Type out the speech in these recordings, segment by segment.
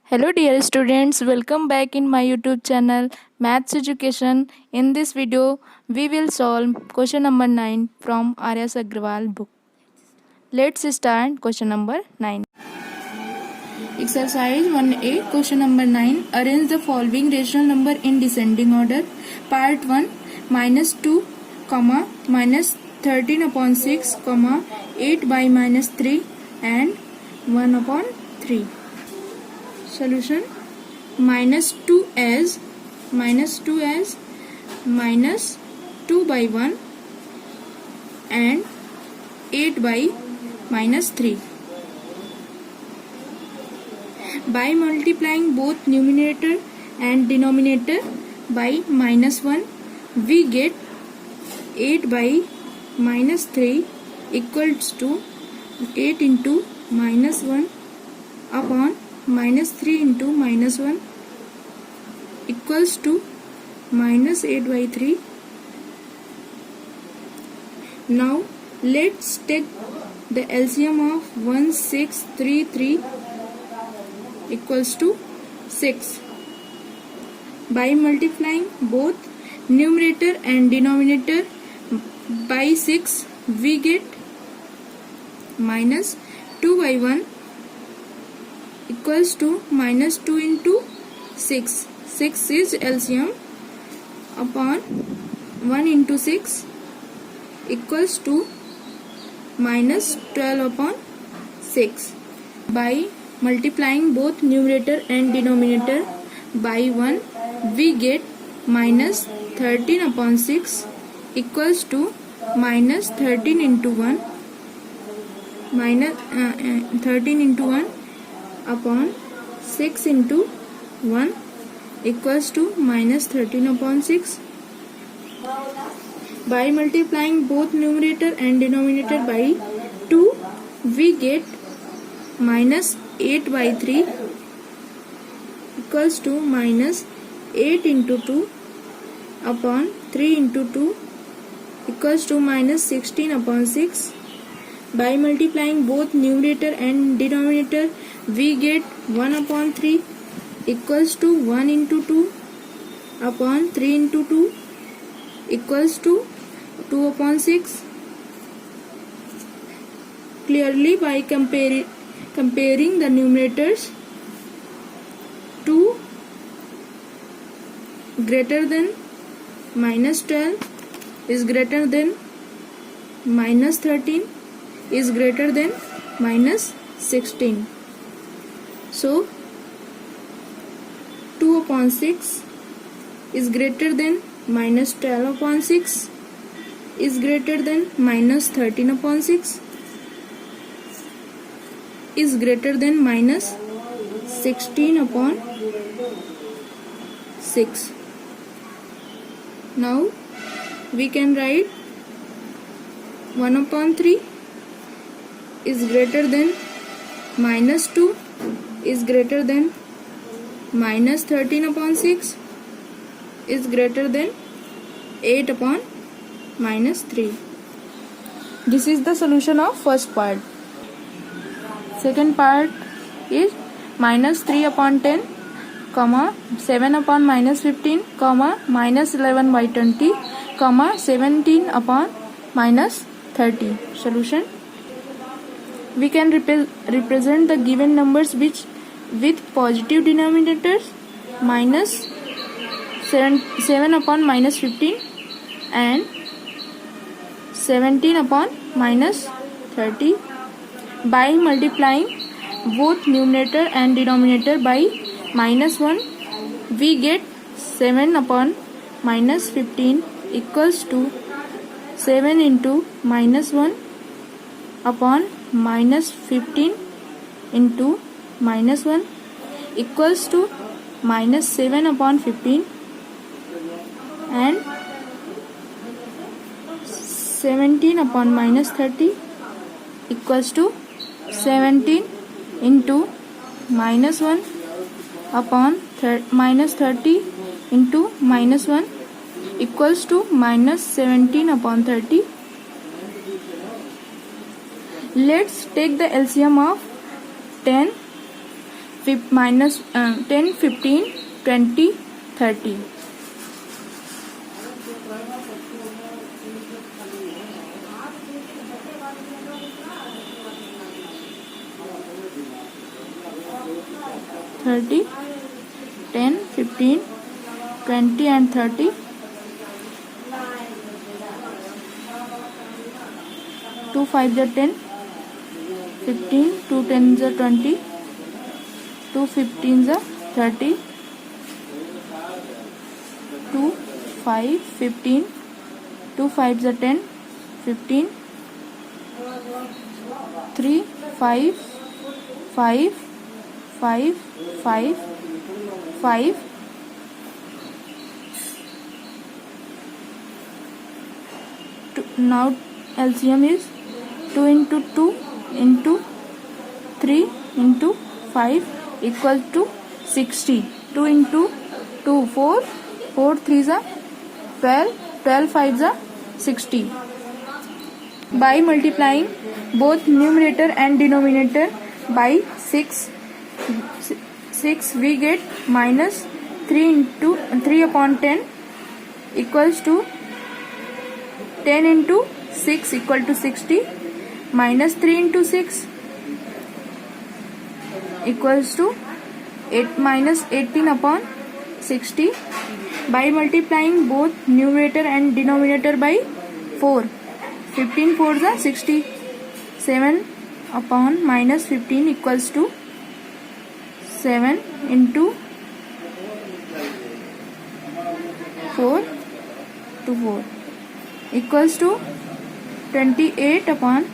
Hello dear students, welcome back in my YouTube channel Maths Education. In this video, we will solve question number 9 from Arya Agrawal book. Let's start question number 9. Exercise 1A, question number 9. Arrange the following rational number in descending order. Part 1, minus 2, minus 13 upon 6, 8 by minus 3 and 1 upon 3. Solution: minus 2 as minus 2 by 1 and 8 by minus 3. By multiplying both numerator and denominator by minus 1, we get 8 by minus 3 equals to 8 into minus 1 upon minus 3 into minus 1 equals to minus 8 by 3. Now let's take the LCM of 1633 equals to 6. By multiplying both numerator and denominator by 6, we get minus 2 by 1 equals to minus 2 into 6. 6 is LCM upon 1 into 6 equals to minus 12 upon 6. By multiplying both numerator and denominator by 1, we get minus 13 upon 6 equals to minus 13 into 1 13 into 1 upon 6 into 1 equals to minus 13 upon 6. By multiplying both numerator and denominator by 2, we get minus 8 by 3 equals to minus 8 into 2 upon 3 into 2 equals to minus 16 upon 6. By multiplying both numerator and denominator, we get 1 upon 3 equals to 1 into 2 upon 3 into 2 equals to 2 upon 6. Clearly, by comparing the numerators, 2 greater than minus 12 is greater than minus 13 is greater than minus 16. So 2 upon 6 is greater than minus 12 upon 6 is greater than minus 13 upon 6 is greater than minus 16 upon 6. Now we can write 1 upon 3 is greater than minus 2 is greater than minus 13 upon 6 is greater than 8 upon minus 3. This is the solution of first part. Second part is minus 3 upon 10, 7 upon minus 15, minus 11 by 20, 17 upon minus 30. Solution: we can represent the given numbers with positive denominators, minus 7 upon minus 15 and 17 upon minus 30. By multiplying both numerator and denominator by minus 1, we get 7 upon minus 15 equals to 7 into minus 1 upon minus 15 into minus 1 equals to minus 7 upon 15 and 17 upon minus 30 equals to 17 into minus 1 upon minus 30 into minus 1 equals to minus 17 upon 30. Let's take the LCM of 10, minus 10, 15, 20, 30. Thirty, 10, 15, 20 and 30. 2 5 are 10, 15, 2 10s are 20, 2 15s are 30, 2 5 15, 2 5s are 10, 15, 3 5 5 5 5 5. Now LCM is 2 into 2 into 3 into 5 equal to 60. 2 into 2 4, 4 3s are 12, 12 5s are 60. By multiplying both numerator and denominator by 6 we get minus 3 upon 10 equals to 10 into 6 equal to 60, minus 3 into 6 equals to 8 minus 18 upon 60. By multiplying both numerator and denominator by 4, 15 4s are 60, 7 upon minus 15 equals to 7 into 4 to 4 equals to 28 upon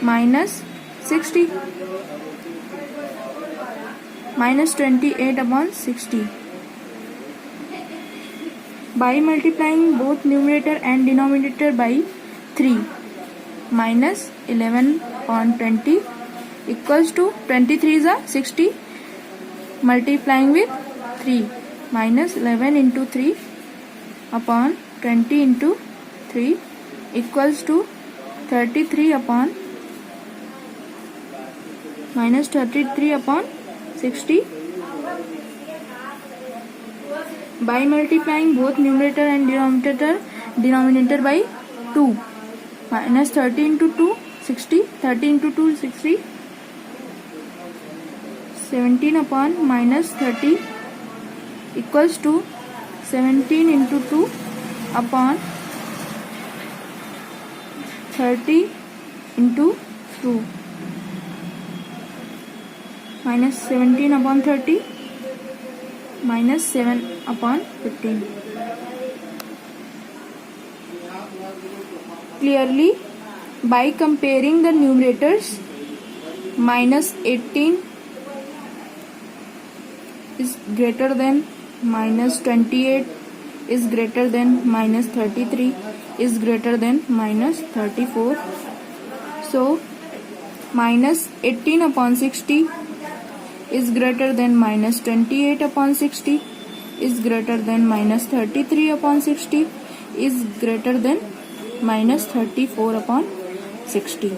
minus 60, minus 28 upon 60. By multiplying both numerator and denominator by 3, minus 11 upon 20 equals to 23s are 60, multiplying with 3, minus 11 into 3 upon 20 into 3 equals to 33 upon minus 33 upon 60. By multiplying both numerator and denominator by 2, minus 30 into 2 60, 30 into 2 60, 17 upon minus 30 equals to 17 into 2 upon 30 into 2, minus 17 upon 30 minus 7 upon 15. Clearly, by comparing the numerators, minus 18 is greater than minus 28 is greater than minus 33 is greater than minus 34. So, minus 18 upon 60 is greater than minus 28 upon 60 is greater than minus 33 upon 60 is greater than minus 34 upon 60.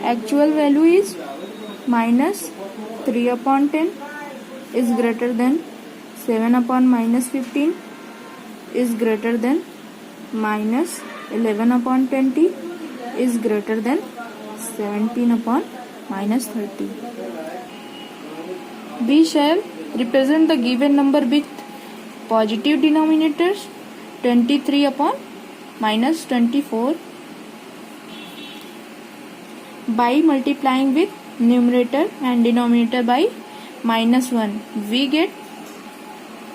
Actual value is minus 3 upon 10 is greater than 7 upon minus 15 is greater than minus 11 upon 20 is greater than 17 upon minus 30. We shall represent the given number with positive denominators 23 upon minus 24. By multiplying with numerator and denominator by minus 1, we get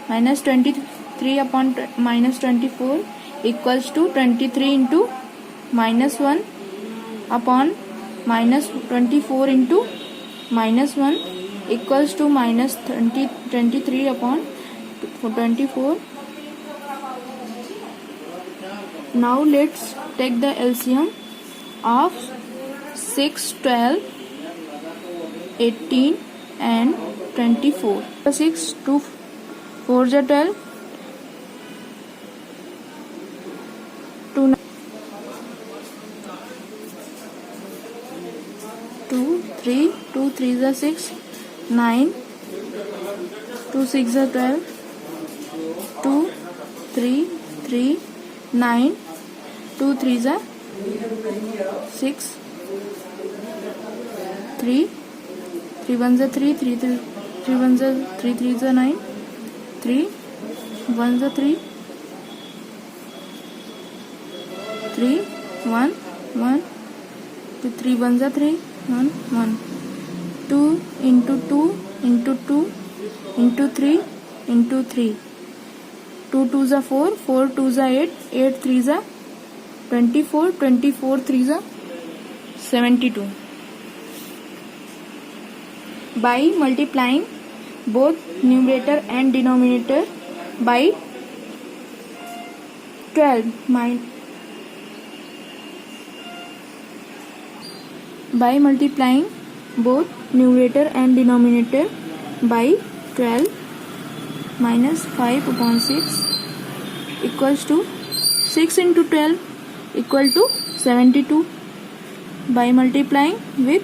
minus 23 upon minus 24 equals to 23 into minus 1 upon minus 24 into minus 1 equals to minus 23 upon 24. Now let's take the LCM of 6, 12, 18 and 24. 6, 2 4s are 12, 3, 2 3s are 6, 9, 2 6 are 12, 2 3 3 9, 2 3s are 6, 3 3 1s are 3, 3 1s are 3 3s are 9, 3 1s are 3, 3 1 1, 2 3 1s are 3, 1 1, 2 into 2 into 2 into 3 into 3, 2 2s are 4, 4 2s are 8, 8 3s are 24, 24 3s are 72. By multiplying both numerator and denominator by 12 by multiplying both numerator and denominator by 12 minus 5 upon 6 equals to 6 into 12 equal to 72. By multiplying with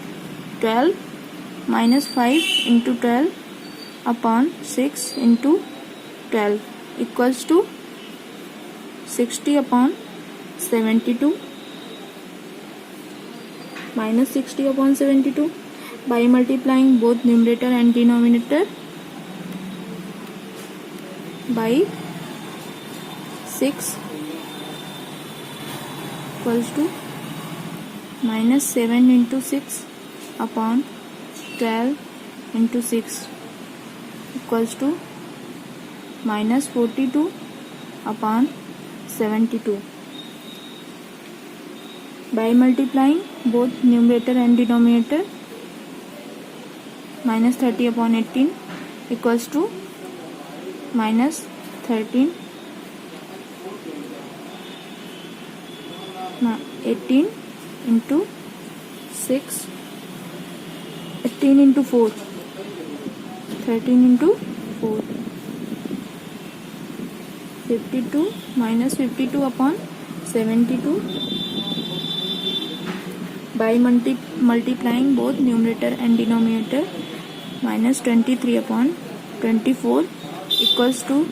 12 minus 5 into 12 upon 6 into 12 equals to 60 upon 72 minus 60 upon 72. By multiplying both numerator and denominator by 6 equals to minus 7 into 6 upon 12 into 6 equals to minus 42 upon 72. By multiplying both numerator and denominator minus 30 upon 18 equals to minus 13, 18 into 6, 18 into 4, 13 into 4, 52 minus 52 upon 72. By multiplying both numerator and denominator minus 23 upon 24 equals to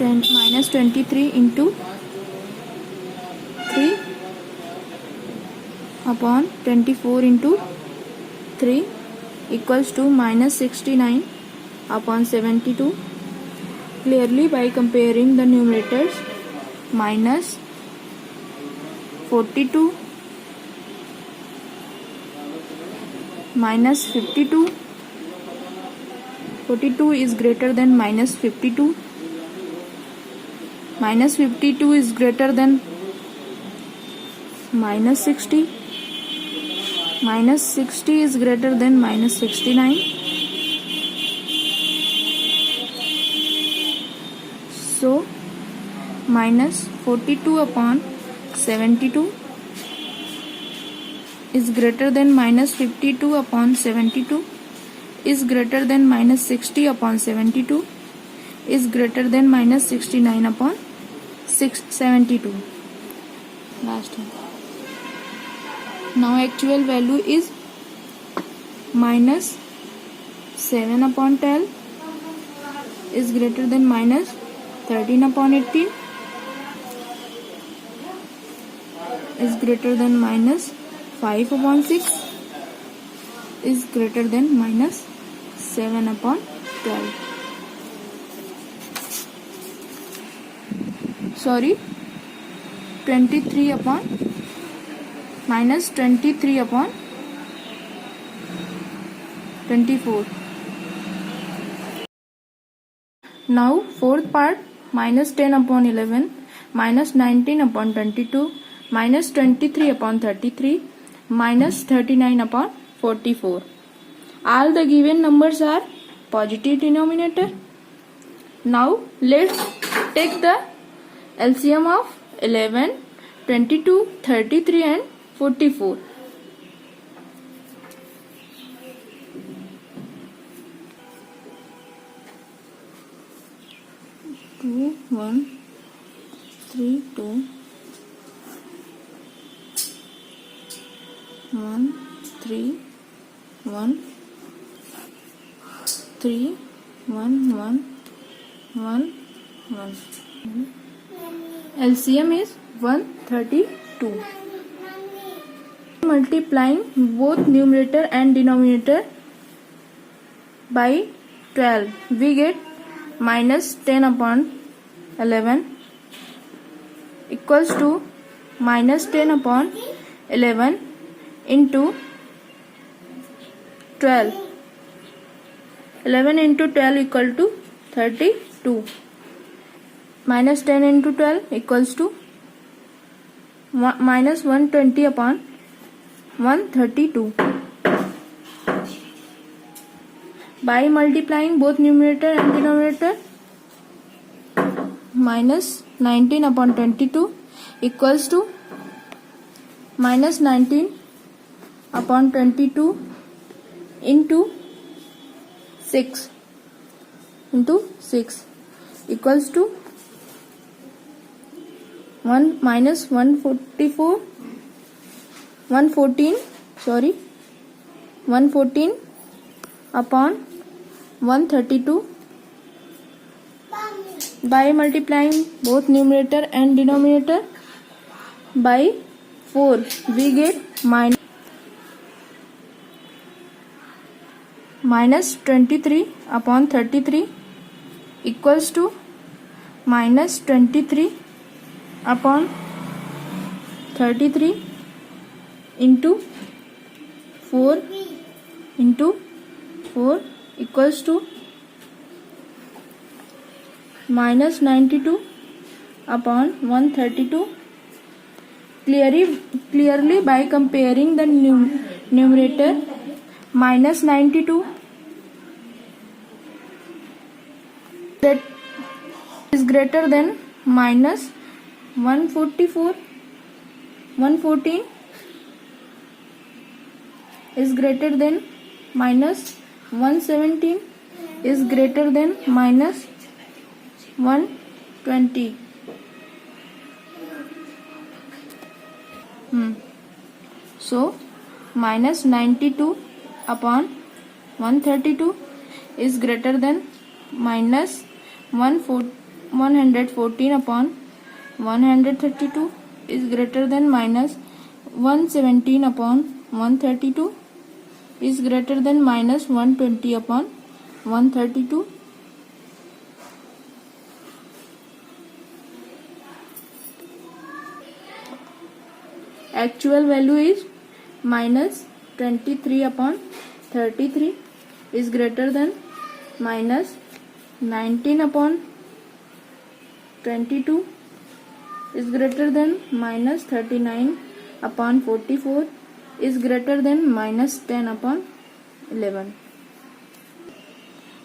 minus 23 into 3 upon 24 into 3 equals to minus 69 upon 72. Clearly, by comparing the numerators, minus 42 minus 52, 42 is greater than minus 52, minus 52 is greater than minus 60, minus 60 is greater than minus 69. So minus 42 upon 72 is greater than minus 52 upon 72 is greater than minus 60 upon 72 is greater than minus 69 upon 72. Last one. Now actual value is minus 7 upon 12 is greater than minus 13 upon 18 is greater than minus 5 upon 6 is greater than minus 7 upon 12. Sorry, 23 upon minus 23 upon 24. Now fourth part, minus 10 upon 11, minus 19 upon 22, minus 23 upon 33, minus 39 upon 44. All the given numbers are positive denominator. Now let's take the LCM of 11, 22, 33 and 44. 2 1 3 2 1 3 1 3 1 1 1 1. LCM is 132. Multiplying both numerator and denominator by 12, we get minus 10 upon 11 equals to minus 10 upon 11 into 12. 11 into 12 equal to 32. Minus 10 into 12 equals to minus 120 upon 132. By multiplying both numerator and denominator, minus 19 upon 22 equals to minus 19 upon 22 into 6 equals to 1 minus 114 upon 132. By multiplying both numerator and denominator by 4, we get minus 23 upon 33 equals to minus 23 upon 33 into 4 equals to minus 92 upon 132. Clearly by comparing the numerator, minus 92 that is greater than minus 114 is greater than minus 117 is greater than minus 120. So minus 92 upon 132 is greater than minus 114 upon 132 is greater than minus 117 upon 132 is greater than minus 120 upon 132. Actual value is minus 23 upon 33 is greater than minus 19 upon 22 is greater than minus 39 upon 44 is greater than minus 10 upon 11.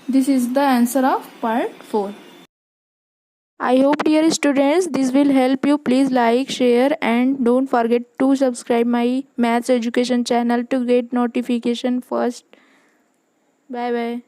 This is the answer of part 4. I hope, dear students, this will help you. Please like, share and don't forget to subscribe my maths education channel to get notification first. Bye bye.